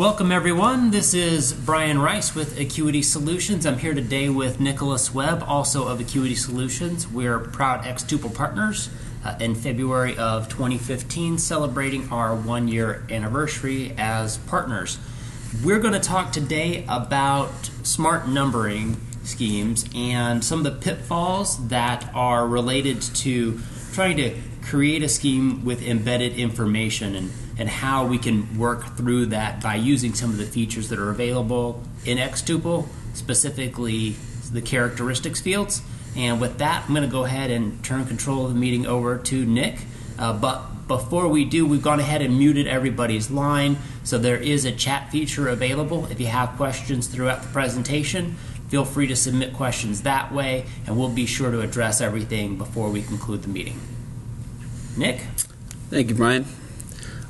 Welcome everyone, this is Brian Rice with Acuity Solutions. I'm here today with Nicholas Webb, also of Acuity Solutions. We're proud xTuple partners in February of 2015, celebrating our 1-year anniversary as partners. We're going to talk today about smart numbering schemes and some of the pitfalls that are related to trying to create a scheme with embedded information and how we can work through that by using some of the features that are available in xTuple, specifically the characteristics fields. And with that, I'm going to go ahead and turn control of the meeting over to Nick. But before we do, we've gone ahead and muted everybody's line, so there is a chat feature available. If you have questions throughout the presentation, feel free to submit questions that way, and we'll be sure to address everything before we conclude the meeting. Nick? Thank you, Brian.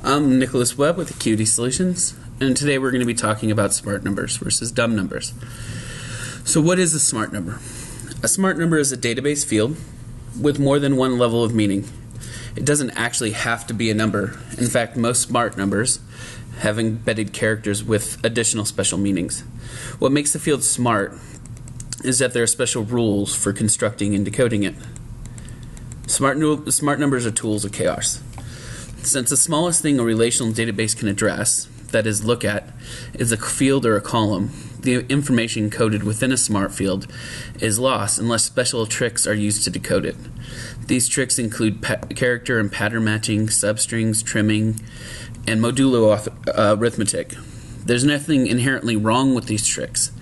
I'm Nicholas Webb with Acuity Solutions, and today we're going to be talking about smart numbers versus dumb numbers. So what is a smart number? A smart number is a database field with more than one level of meaning. It doesn't actually have to be a number. In fact, most smart numbers have embedded characters with additional special meanings. What makes the field smart is that there are special rules for constructing and decoding it. Smart numbers are tools of chaos. Since the smallest thing a relational database can address, that is, look at, is a field or a column, the information coded within a smart field is lost unless special tricks are used to decode it. These tricks include character and pattern matching, substrings, trimming, and modulo arithmetic. There's nothing inherently wrong with these tricks.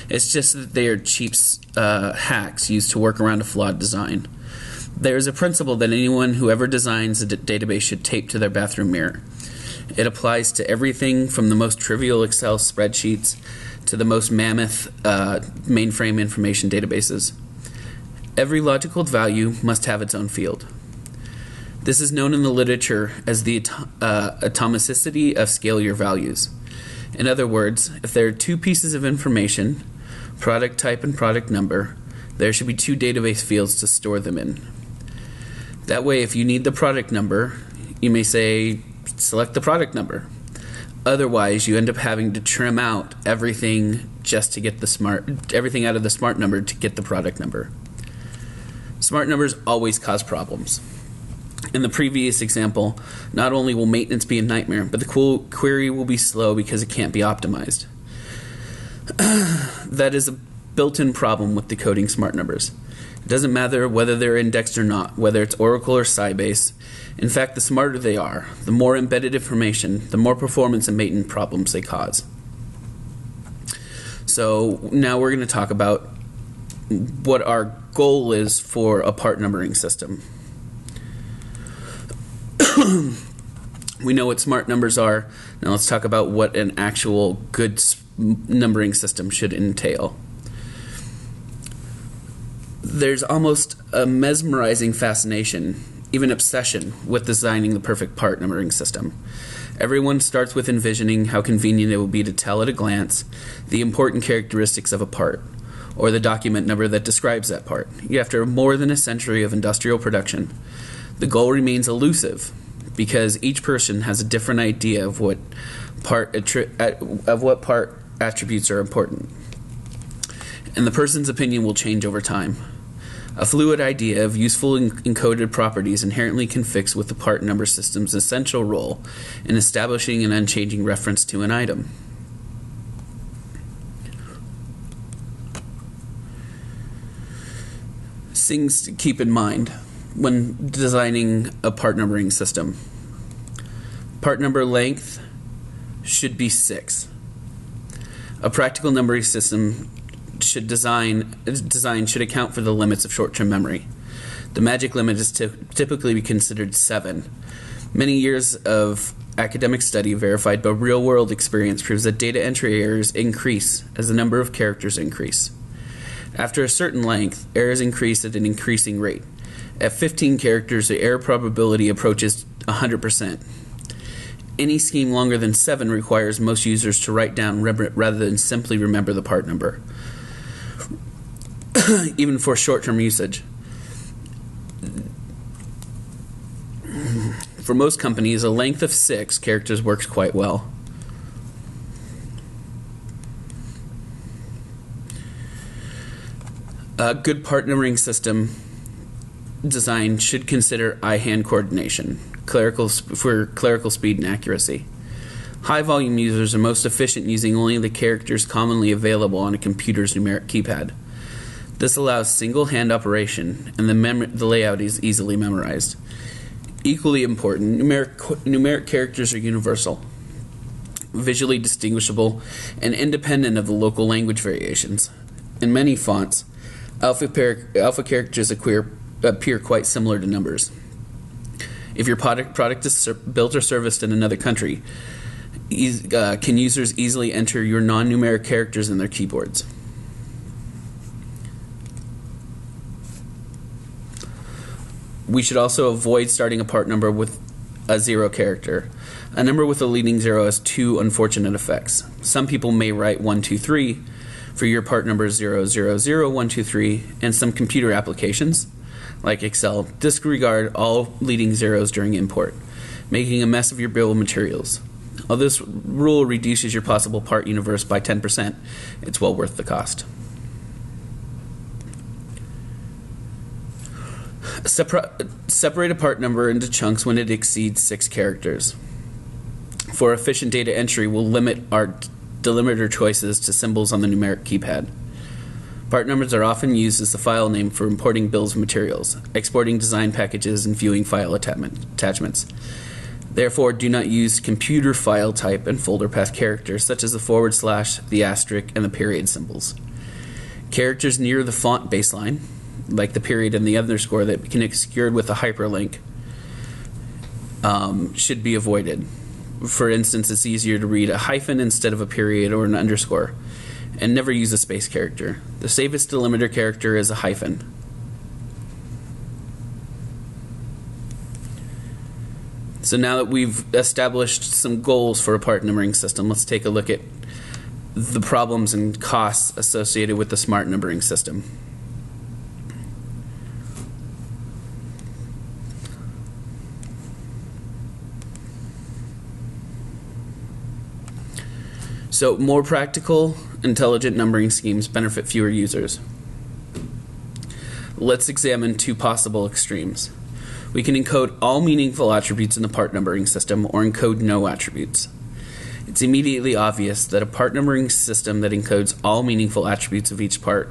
It's just that they are cheap hacks used to work around a flawed design. There is a principle that anyone who ever designs a database should tape to their bathroom mirror. It applies to everything from the most trivial Excel spreadsheets to the most mammoth mainframe information databases. Every logical value must have its own field. This is known in the literature as the atomicity of scalar values. In other words, if there are two pieces of information, product type and product number, there should be two database fields to store them in. That way, if you need the product number, you may say, select the product number. Otherwise, you end up having to trim out everything just to get everything out of the smart number to get the product number. Smart numbers always cause problems. In the previous example, not only will maintenance be a nightmare, but the query will be slow because it can't be optimized. That is a built-in problem with decoding smart numbers. It doesn't matter whether they're indexed or not, whether it's Oracle or Sybase. In fact, the smarter they are, the more embedded information, the more performance and maintenance problems they cause. So now we're going to talk about what our goal is for a part numbering system. We know what smart numbers are. Now let's talk about what an actual good numbering system should entail. There's almost a mesmerizing fascination, even obsession, with designing the perfect part numbering system. Everyone starts with envisioning how convenient it will be to tell at a glance the important characteristics of a part, or the document number that describes that part. Yet after more than a century of industrial production, the goal remains elusive because each person has a different idea of what part attributes are important. And the person's opinion will change over time. A fluid idea of useful encoded properties inherently conflicts with the part number system's essential role in establishing an unchanging reference to an item. Things to keep in mind when designing a part numbering system. Part number length should be 6. A practical numbering system design should account for the limits of short-term memory. The magic limit is typically be considered 7. Many years of academic study verified by real-world experience proves that data entry errors increase as the number of characters increase. After a certain length, errors increase at an increasing rate. At 15 characters, the error probability approaches 100%. Any scheme longer than 7 requires most users to write down rather than simply remember the part number. Even for short-term usage. For most companies, a length of 6 characters works quite well. A good part numbering system design should consider eye-hand coordination for clerical speed and accuracy. High-volume users are most efficient using only the characters commonly available on a computer's numeric keypad. This allows single-hand operation, and the layout is easily memorized. Equally important, numeric characters are universal, visually distinguishable, and independent of the local language variations. In many fonts, alpha characters appear quite similar to numbers. If your product is built or serviced in another country, can users easily enter your non-numeric characters in their keyboards? We should also avoid starting a part number with a 0 character. A number with a leading 0 has two unfortunate effects. Some people may write 1, 2, 3 for your part number 0, 0, 0, 1, 2, 3, and some computer applications, like Excel, disregard all leading zeros during import, making a mess of your bill of materials. Although this rule reduces your possible part universe by 10%, it's well worth the cost. Separate a part number into chunks when it exceeds 6 characters. For efficient data entry, we'll limit our delimiter choices to symbols on the numeric keypad. Part numbers are often used as the file name for importing bills of materials, exporting design packages, and viewing file attachments. Therefore, do not use computer file type and folder path characters such as the /, the asterisk, and the period symbols. Characters near the font baseline, like the period and the underscore that can be obscured with a hyperlink, should be avoided. For instance, it's easier to read a hyphen instead of a period or an underscore. And never use a space character. The safest delimiter character is a hyphen. So now that we've established some goals for a part numbering system, let's take a look at the problems and costs associated with the smart numbering system. So, more practical, intelligent numbering schemes benefit fewer users. Let's examine two possible extremes. We can encode all meaningful attributes in the part numbering system or encode no attributes. It's immediately obvious that a part numbering system that encodes all meaningful attributes of each part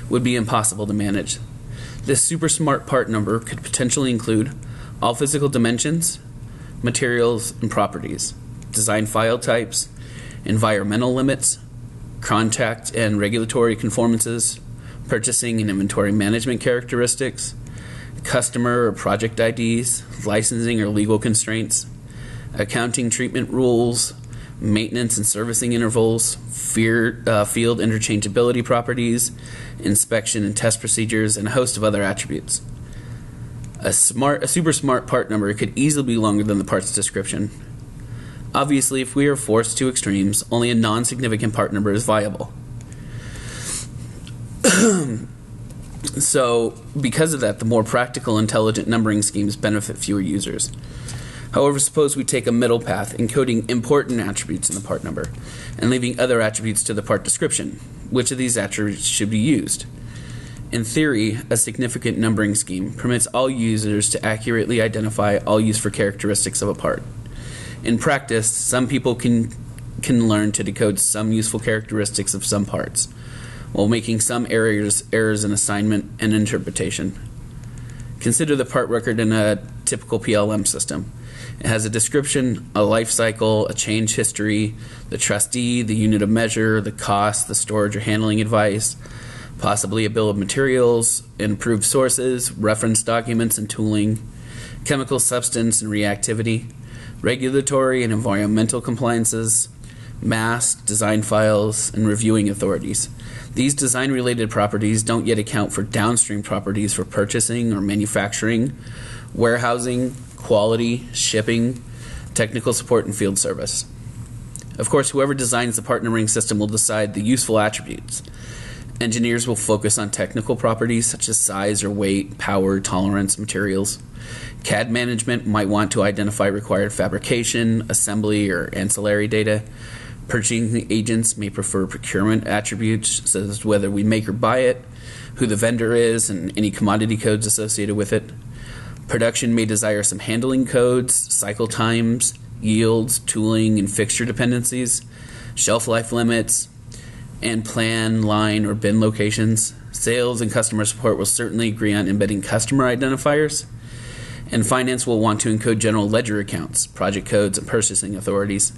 would be impossible to manage. This super smart part number could potentially include all physical dimensions, materials, and properties, design file types, environmental limits, contract and regulatory conformances, purchasing and inventory management characteristics, customer or project IDs, licensing or legal constraints, accounting treatment rules, maintenance and servicing intervals, field interchangeability properties, inspection and test procedures, and a host of other attributes. A super smart part number could easily be longer than the part's description. Obviously, if we are forced to extremes, only a non-significant part number is viable. So, because of that, the more practical, intelligent numbering schemes benefit fewer users. However, suppose we take a middle path, encoding important attributes in the part number, and leaving other attributes to the part description. Which of these attributes should be used? In theory, a significant numbering scheme permits all users to accurately identify all useful characteristics of a part. In practice, some people can learn to decode some useful characteristics of some parts, while making some errors in assignment and interpretation. Consider the part record in a typical PLM system. It has a description, a life cycle, a change history, the trustee, the unit of measure, the cost, the storage or handling advice, possibly a bill of materials, improved sources, reference documents and tooling, chemical substance and reactivity, regulatory and environmental compliances, mass, design files, and reviewing authorities. These design-related properties don't yet account for downstream properties for purchasing or manufacturing, warehousing, quality, shipping, technical support, and field service. Of course, whoever designs the part numbering system will decide the useful attributes. Engineers will focus on technical properties such as size or weight, power, tolerance, materials. CAD management might want to identify required fabrication, assembly, or ancillary data. Purchasing agents may prefer procurement attributes, such as whether we make or buy it, who the vendor is, and any commodity codes associated with it. Production may desire some handling codes, cycle times, yields, tooling, and fixture dependencies, shelf life limits, and plan, line, or bin locations. Sales and customer support will certainly agree on embedding customer identifiers, and finance will want to encode general ledger accounts, project codes, and purchasing authorities.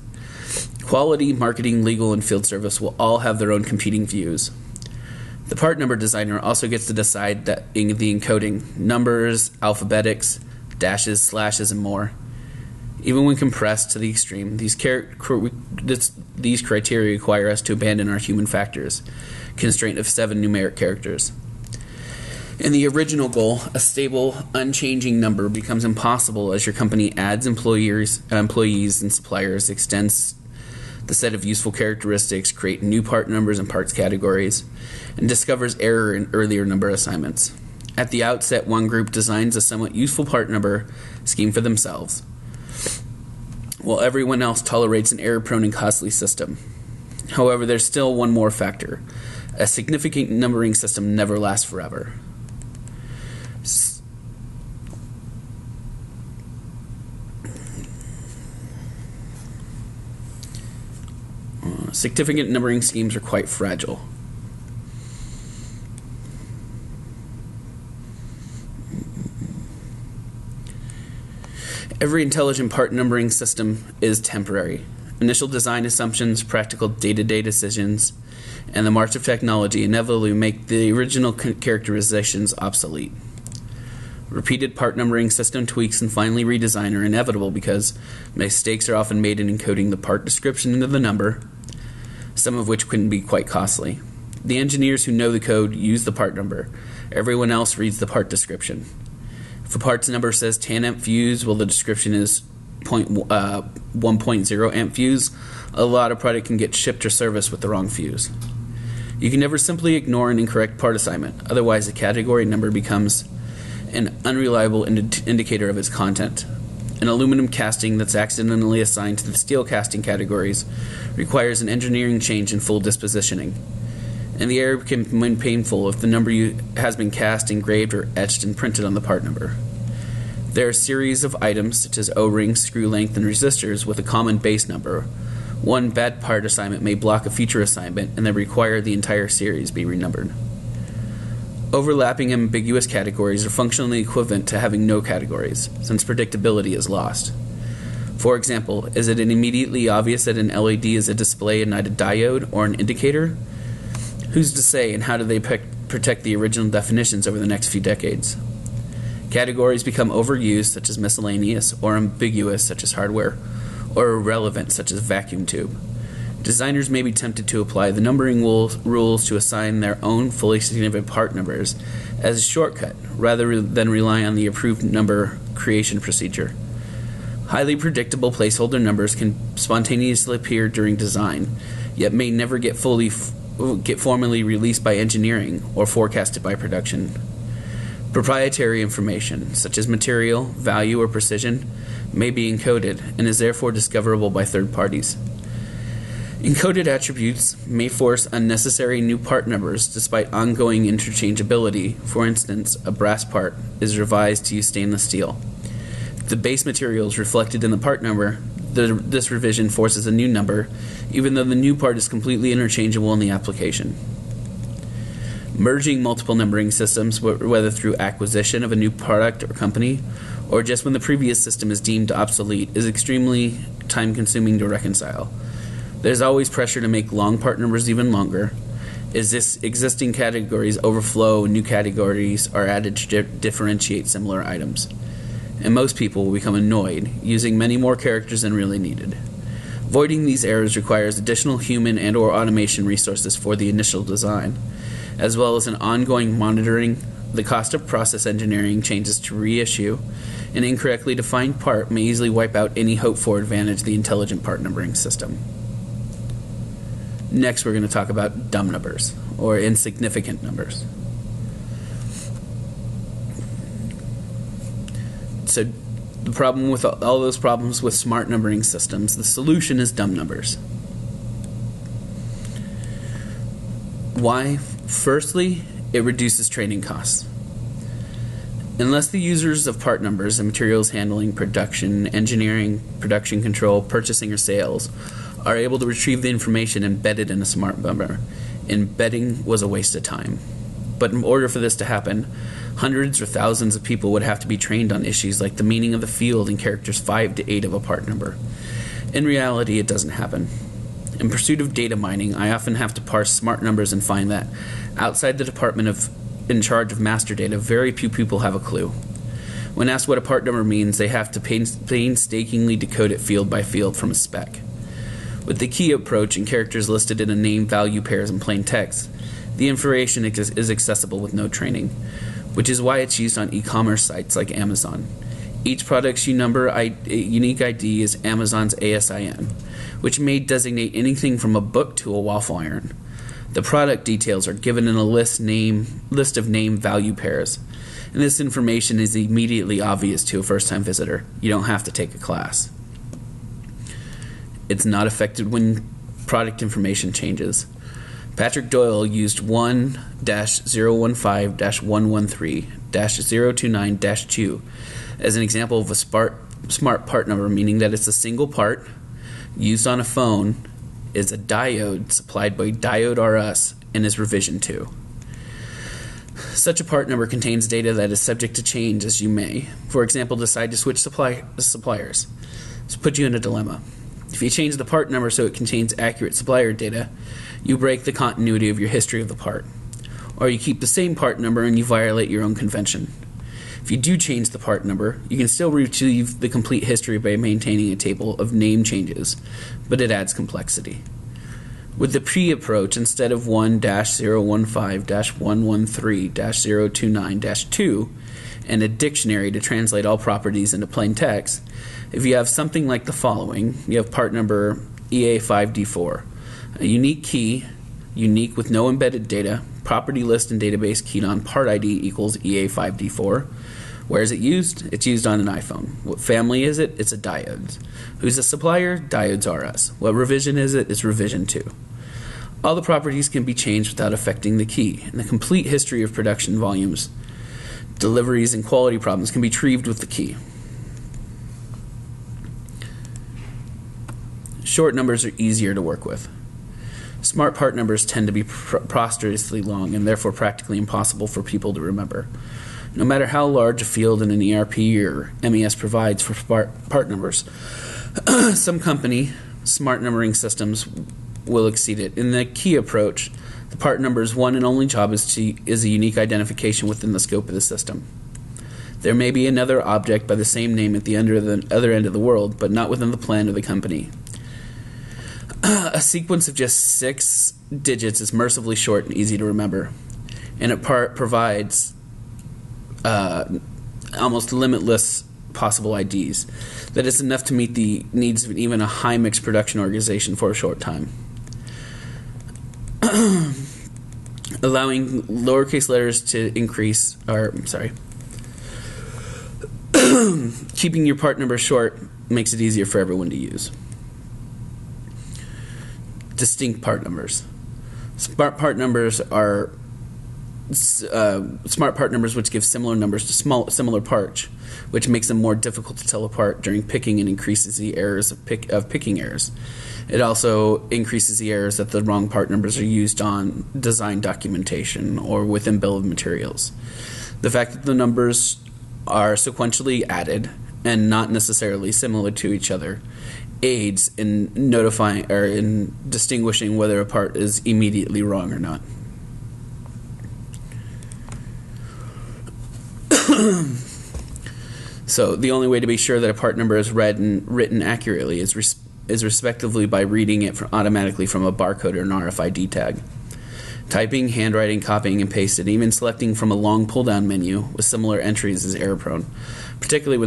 Quality, marketing, legal, and field service will all have their own competing views. The part number designer also gets to decide that in the encoding, numbers, alphabetics, dashes, slashes, and more. Even when compressed to the extreme, these criteria require us to abandon our human factors, constraint of 7 numeric characters. In the original goal, a stable, unchanging number becomes impossible as your company adds employees and suppliers, extends the set of useful characteristics, create new part numbers and parts categories, and discovers error in earlier number assignments. At the outset, one group designs a somewhat useful part number scheme for themselves, while everyone else tolerates an error-prone and costly system. However, there's still one more factor. A significant numbering system never lasts forever. Significant numbering schemes are quite fragile. Every intelligent part numbering system is temporary. Initial design assumptions, practical day-to-day decisions, and the march of technology inevitably make the original characterizations obsolete. Repeated part numbering system tweaks and finally redesign are inevitable because mistakes are often made in encoding the part description into the number, some of which can be quite costly. The engineers who know the code use the part number. Everyone else reads the part description. If a part's number says 10 amp fuse while the description is 1.0 amp fuse, a lot of product can get shipped or serviced with the wrong fuse. You can never simply ignore an incorrect part assignment, otherwise the category number becomes an unreliable indicator of its content. An aluminum casting that's accidentally assigned to the steel casting categories requires an engineering change in full dispositioning, and the error can be painful if the number has been cast, engraved, or etched and printed on the part number. There are a series of items such as O-rings, screw length, and resistors with a common base number. One bad part assignment may block a future assignment and then require the entire series be renumbered. Overlapping ambiguous categories are functionally equivalent to having no categories, since predictability is lost. For example, is it immediately obvious that an LED is a display and not a diode or an indicator? Who's to say, and how do they protect the original definitions over the next few decades? Categories become overused, such as miscellaneous, or ambiguous, such as hardware, or irrelevant, such as vacuum tube. Designers may be tempted to apply the numbering rules to assign their own fully significant part numbers as a shortcut, rather than rely on the approved number creation procedure. Highly predictable placeholder numbers can spontaneously appear during design, yet may never get formally released by engineering or forecasted by production. Proprietary information, such as material, value, or precision, may be encoded and is therefore discoverable by third parties. Encoded attributes may force unnecessary new part numbers despite ongoing interchangeability. For instance, a brass part is revised to use stainless steel. If the base material is reflected in the part number, this revision forces a new number, even though the new part is completely interchangeable in the application. Merging multiple numbering systems, whether through acquisition of a new product or company, or just when the previous system is deemed obsolete, is extremely time-consuming to reconcile. There's always pressure to make long part numbers even longer, as existing categories overflow and new categories are added to differentiate similar items. And most people will become annoyed, using many more characters than really needed. Avoiding these errors requires additional human and or automation resources for the initial design, as well as an ongoing monitoring. The cost of process engineering changes to reissue. An incorrectly defined part may easily wipe out any hoped-for advantage of the intelligent part numbering system. Next, we're going to talk about dumb numbers, or insignificant numbers. So, the problem with all those problems with smart numbering systems, the solution is dumb numbers. Why? Firstly, it reduces training costs. Unless the users of part numbers and materials handling, production, engineering, production control, purchasing, or sales are able to retrieve the information embedded in a smart number, embedding was a waste of time. But in order for this to happen, hundreds or thousands of people would have to be trained on issues like the meaning of the field in characters 5 to 8 of a part number. In reality, it doesn't happen. In pursuit of data mining, I often have to parse smart numbers and find that, outside the department in charge of master data, very few people have a clue. When asked what a part number means, they have to painstakingly decode it field by field from a spec. With the key approach and characters listed in a name value pairs in plain text, the information is accessible with no training, which is why it's used on e-commerce sites like Amazon. Each product's unique ID is Amazon's ASIN, which may designate anything from a book to a waffle iron. The product details are given in a list of name value pairs, and this information is immediately obvious to a first-time visitor. You don't have to take a class. It's not affected when product information changes. Patrick Doyle used 1-015-113-029-2 as an example of a smart part number, meaning that it's a single part used on a phone, is a diode supplied by Diode RS, and is revision 2. Such a part number contains data that is subject to change as you may, for example, decide to switch suppliers. This puts you in a dilemma. If you change the part number so it contains accurate supplier data, you break the continuity of your history of the part. Or you keep the same part number and you violate your own convention. If you do change the part number, you can still retrieve the complete history by maintaining a table of name changes, but it adds complexity. With the pre-approach, instead of 1-015-113-029-2 and a dictionary to translate all properties into plain text, if you have something like the following, you have part number EA5D4, a unique key, unique with no embedded data, property list and database keyed on part ID equals EA5D4. Where is it used? It's used on an iPhone. What family is it? It's a diode. Who's the supplier? Diodes RS. What revision is it? It's revision 2. All the properties can be changed without affecting the key, and the complete history of production volumes, deliveries, and quality problems can be retrieved with the key. Short numbers are easier to work with. Smart part numbers tend to be prosperously long and therefore practically impossible for people to remember. No matter how large a field in an ERP or MES provides for part numbers, some company smart numbering systems will exceed it. In the key approach, the part number's one and only job is a unique identification within the scope of the system. There may be another object by the same name at the other end of the world, but not within the plan of the company. A sequence of just 6 digits is mercifully short and easy to remember, and it provides almost limitless possible IDs. That is enough to meet the needs of even a high-mix production organization for a short time. Allowing lowercase letters to increase, keeping your part number short makes it easier for everyone to use. Distinct part numbers. Smart part numbers are smart part numbers which give similar numbers to similar parts, which makes them more difficult to tell apart during picking and increases the errors of picking errors. It also increases the errors that the wrong part numbers are used on design documentation or within bill of materials. The fact that the numbers are sequentially added and not necessarily similar to each other aids in notifying or in distinguishing whether a part is immediately wrong or not. So the only way to be sure that a part number is read and written accurately is respectively by reading it automatically from a barcode or an RFID tag. Typing, handwriting, copying, and pasting, even selecting from a long pull-down menu with similar entries is error-prone, particularly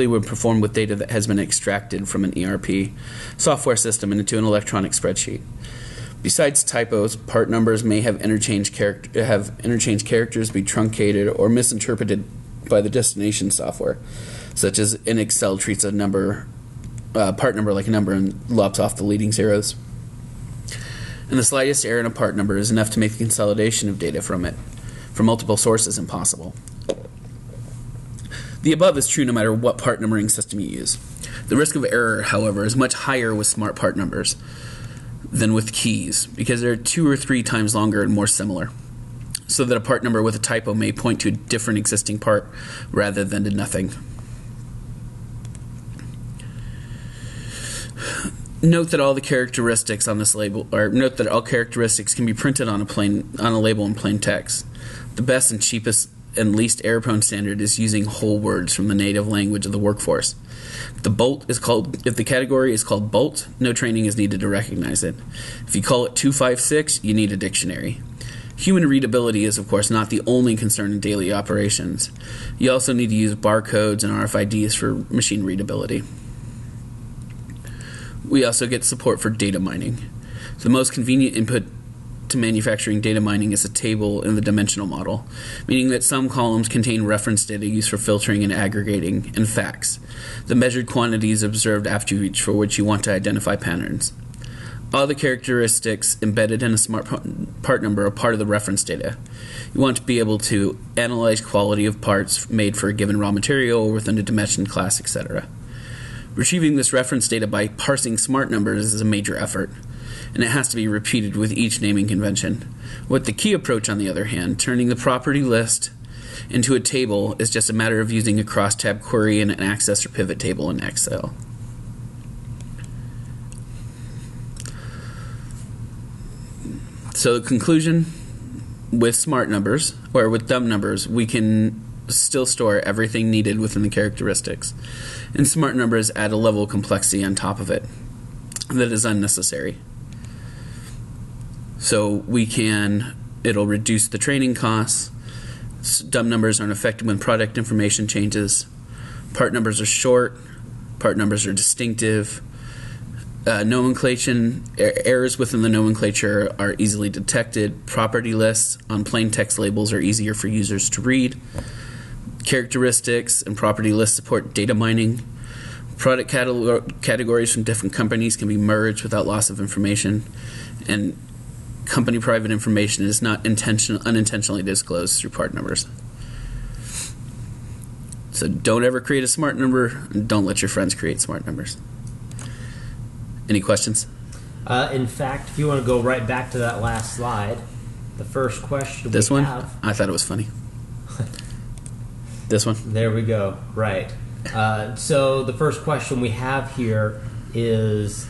when performed with data that has been extracted from an ERP software system into an electronic spreadsheet. Besides typos, part numbers may have interchanged characters be truncated or misinterpreted by the destination software, such as in Excel treats a number, part number like a number and lops off the leading zeros. and the slightest error in a part number is enough to make the consolidation of data from multiple sources impossible. The above is true no matter what part numbering system you use. The risk of error, however, is much higher with smart part numbers than with keys because they're 2 or 3 times longer and more similar, so that a part number with a typo may point to a different existing part rather than to nothing. Note that all characteristics can be printed on a label in plain text. The best and cheapest and least error-prone standard is using whole words from the native language of the workforce. If the category is called bolt, no training is needed to recognize it. If you call it 256, you need a dictionary. Human readability is, of course, not the only concern in daily operations. You also need to use barcodes and RFIDs for machine readability. We also get support for data mining. The most convenient input to manufacturing data mining is a table in the dimensional model, meaning that some columns contain reference data used for filtering and aggregating, and facts, the measured quantities observed attributes for which you want to identify patterns. All the characteristics embedded in a smart part number are part of the reference data. You want to be able to analyze quality of parts made for a given raw material within a dimension class, etc. Retrieving this reference data by parsing smart numbers is a major effort, and it has to be repeated with each naming convention. With the key approach, on the other hand, turning the property list into a table is just a matter of using a cross-tab query and an access or pivot table in Excel. So the conclusion, with smart numbers, or with dumb numbers, we can still store everything needed within the characteristics. And smart numbers add a level of complexity on top of it that is unnecessary. So it'll reduce the training costs. Dumb numbers aren't affected when product information changes. Part numbers are short. Part numbers are distinctive. Nomenclature errors within the nomenclature are easily detected. Property lists on plain text labels are easier for users to read. Characteristics and property lists support data mining. Product categories from different companies can be merged without loss of information, and company private information is not unintentionally disclosed through part numbers. So don't ever create a smart number, and don't let your friends create smart numbers. Any questions? In fact, if you want to go right back to that last slide, the first question this one? have... I thought it was funny. This one? There we go. Right. So the first question we have here is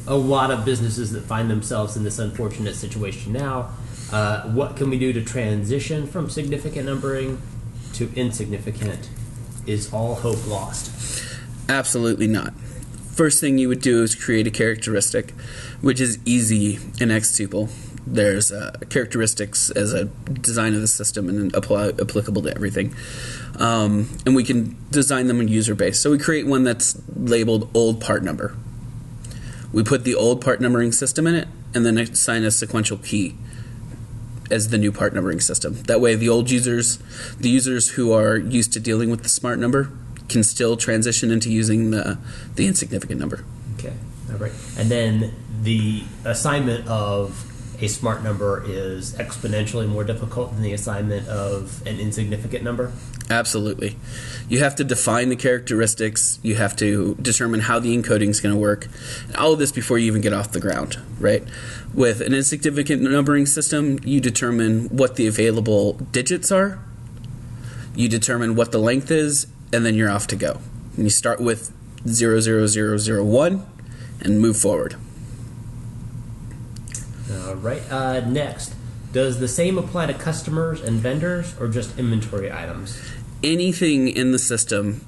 a lot of businesses that find themselves in this unfortunate situation now. What can we do to transition from significant numbering to insignificant? Is all hope lost? Absolutely not. First thing you would do is create a characteristic, which is easy in xTuple. There's characteristics as a design of the system and applicable to everything. And we can design them in user base. So we create one that's labeled old part number. We put the old part numbering system in it and then assign a sequential key as the new part numbering system. That way the users who are used to dealing with the smart number can still transition into using the insignificant number. Okay, all right. And then the assignment of a smart number is exponentially more difficult than the assignment of an insignificant number? Absolutely. You have to define the characteristics. You have to determine how the encoding is going to work. All of this before you even get off the ground, right? With an insignificant numbering system, you determine what the available digits are. You determine what the length is, and then you're off to go. And you start with 00001 and move forward. All right. Next, does the same apply to customers and vendors or just inventory items? Anything in the system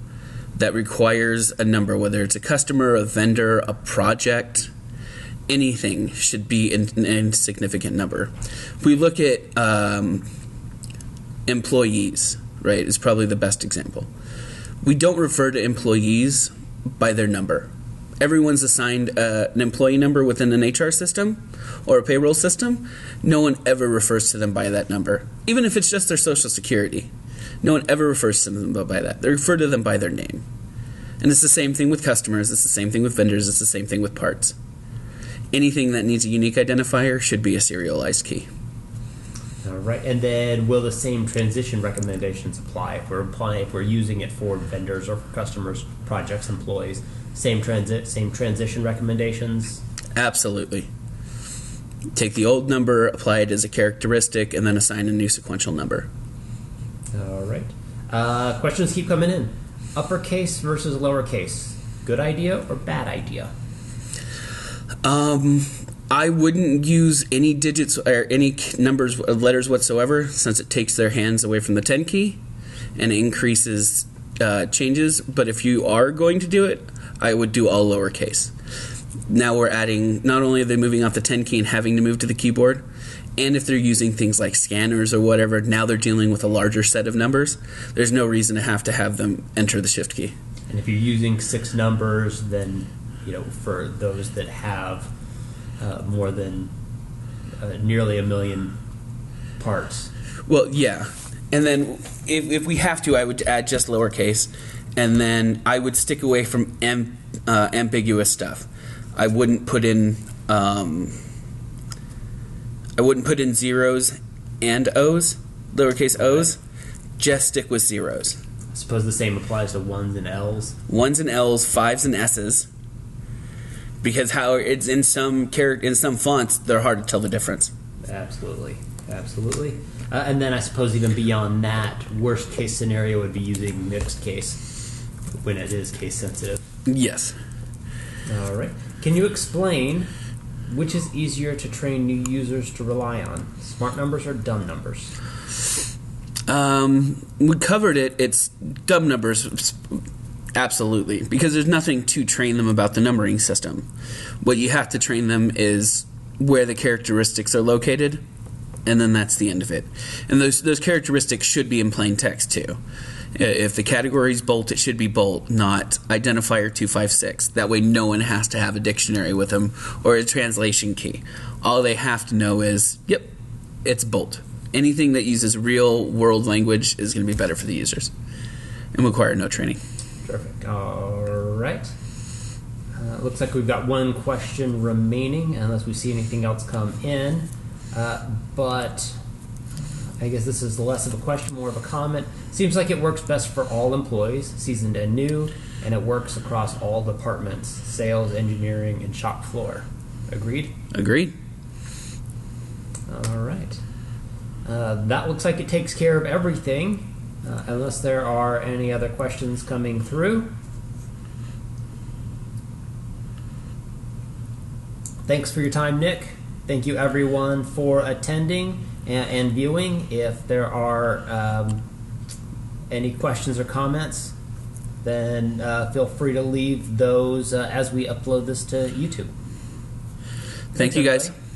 that requires a number, whether it's a customer, a vendor, a project, anything should be an insignificant number. If we look at employees, right, is probably the best example. We don't refer to employees by their number. Everyone's assigned an employee number within an HR system or a payroll system. No one ever refers to them by that number, even if it's just their social security. No one ever refers to them by that. They refer to them by their name. And it's the same thing with customers. It's the same thing with vendors. It's the same thing with parts. Anything that needs a unique identifier should be a serialized key. All right, and then will the same transition recommendations apply if we're using it for vendors or for customers, projects, employees? Same transition recommendations? Absolutely. Take the old number, apply it as a characteristic, and then assign a new sequential number. All right. Questions keep coming in. Uppercase versus lowercase. Good idea or bad idea? I wouldn't use any digits or any numbers of letters whatsoever, since it takes their hands away from the 10 key and increases changes. But if you are going to do it, I would do all lowercase. Now we're adding, not only are they moving off the 10 key and having to move to the keyboard, and if they're using things like scanners or whatever, now they're dealing with a larger set of numbers. There's no reason to have them enter the shift key. And if you're using 6 numbers, then for those that have more than nearly 1 million parts. Well, yeah. And then if we have to, I would add just lowercase, and then I would stick away from ambiguous stuff. I wouldn't put in zeros and O's, lowercase O's. Just stick with zeros. I suppose the same applies to ones and L's. Ones and L's, fives and S's. Because how it's in some fonts, they're hard to tell the difference. Absolutely. And then I suppose even beyond that, worst case scenario would be using mixed case when it is case sensitive. Yes. All right. Can you explain which is easier to train new users to rely on, smart numbers or dumb numbers? We covered it. It's dumb numbers. Absolutely, because there's nothing to train them about the numbering system. What you have to train them is where the characteristics are located, and then that's the end of it. And those characteristics should be in plain text too. If the category is bolt, it should be bolt, not identifier 256. That way no one has to have a dictionary with them or a translation key. All they have to know is, yep, it's bolt. Anything that uses real world language is going to be better for the users and require no training. Perfect. All right. Looks like we've got one question remaining, unless we see anything else come in. But I guess this is less of a question, more of a comment. Seems like it works best for all employees, seasoned and new, and it works across all departments, sales, engineering, and shop floor. Agreed? Agreed. All right. That looks like it takes care of everything, unless there are any other questions coming through. Thanks for your time, Nick. Thank you, everyone, for attending and viewing. If there are any questions or comments, then feel free to leave those as we upload this to YouTube. Thanks, you guys. Everybody.